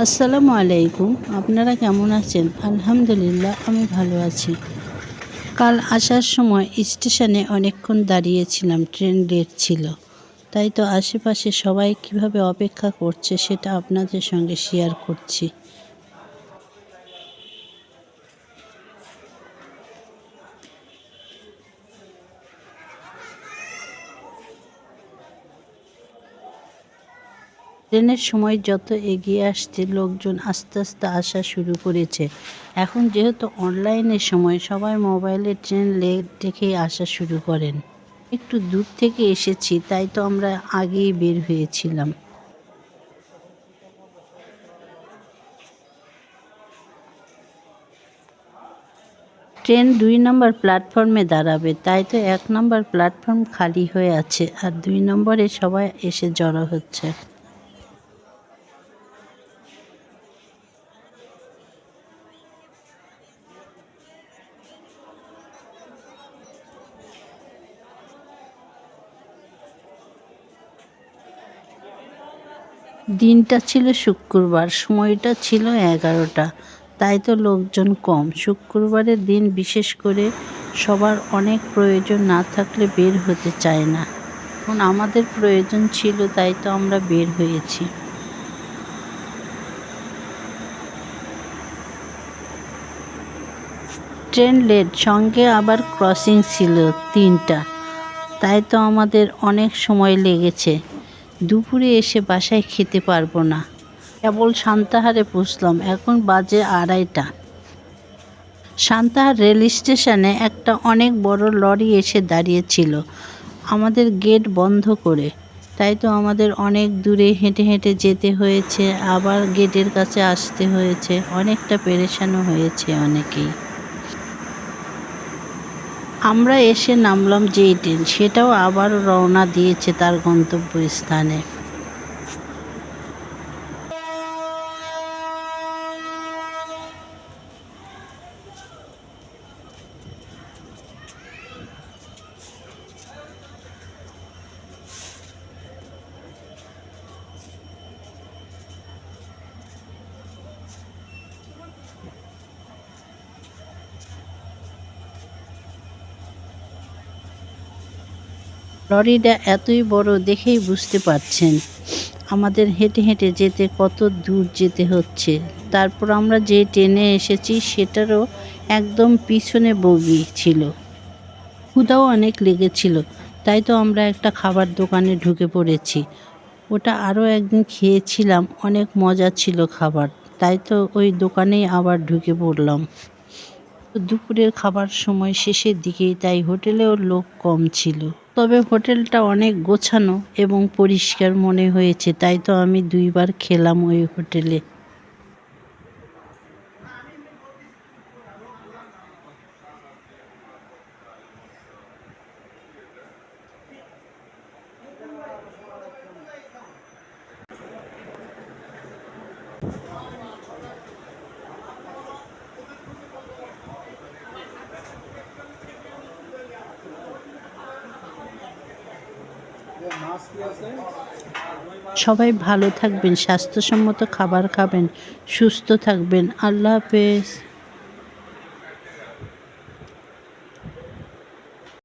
আসসালামু আলাইকুম। আপনারা কেমন আছেন? আলহামদুলিল্লাহ আমি ভালো আছি। কাল আসার সময় স্টেশনে অনেকক্ষণ দাঁড়িয়েছিলাম, ট্রেন লেট ছিল। তাই তো আশেপাশে সবাই কিভাবে অপেক্ষা করছে সেটা আপনাদের সঙ্গে শেয়ার করছি। ট্রেনের সময় যত এগিয়ে আসছে লোকজন আস্তে আস্তে আসা শুরু করেছে। এখন যেহেতু অনলাইনের সময় সবাই মোবাইলে ট্রেন লেট দেখেই আসা শুরু করেন। একটু দূর থেকে এসেছি তাই তো আমরা আগেই বের হয়েছিলাম। ট্রেন ২ নম্বর প্ল্যাটফর্মে দাঁড়াবে, তাই তো ১ নম্বর প্ল্যাটফর্ম খালি হয়ে আছে আর ২ নম্বরে সবাই এসে জড়ো হচ্ছে। দিনটা ছিল শুক্রবার, সময়টা ছিল ১১টা, তাই তো লোকজন কম। শুক্রবারের দিন বিশেষ করে সবার অনেক প্রয়োজন না থাকলে বের হতে চায় না। এখন আমাদের প্রয়োজন ছিল তাই তো আমরা বের হয়েছি। ট্রেন লেট, সঙ্গে আবার ক্রসিং ছিল ৩টা, তাই তো আমাদের অনেক সময় লেগেছে। দুপুরে এসে বাসায় খেতে পারবো না। কেবল সান্তাহারে পৌঁছলাম, এখন বাজে ২:৩০। সান্তাহার রেল স্টেশনে একটা অনেক বড় লরি এসে দাঁড়িয়েছিল আমাদের গেট বন্ধ করে। তাই তো আমাদের অনেক দূরে হেঁটে হেঁটে যেতে হয়েছে, আবার গেটের কাছে আসতে হয়েছে। অনেকটা পেরেশানও হয়েছে অনেকেই। আমরা এসে নামলাম যেই ট্রেন, সেটাও আবার রওনা দিয়েছে তার গন্তব্যস্থানে। লরিটা এতই বড় দেখেই বুঝতে পারছেন আমাদের হেঁটে হেঁটে যেতে কত দূর যেতে হচ্ছে। তারপর আমরা যে ট্রেনে এসেছি সেটারও একদম পিছনে বগি ছিল। ক্ষুধাও অনেক লেগেছিল, তাই তো আমরা একটা খাবার দোকানে ঢুকে পড়েছি। ওটা আরও একদিন খেয়েছিলাম, অনেক মজা ছিল খাবার, তাই তো ওই দোকানেই আবার ঢুকে পড়লাম। দুপুরের খাবার সময় শেষের দিকেই, তাই হোটেলেও লোক কম ছিল। তবে হোটেলটা অনেক গোছানো এবং পরিষ্কার মনে হয়েছে, তাই তো আমি ২ বার খেলাম ওই হোটেলে। সবাই ভালো থাকবেন, স্বাস্থ্যসম্মত খাবার খাবেন, সুস্থ থাকবেন। আল্লাহ হাফেজ।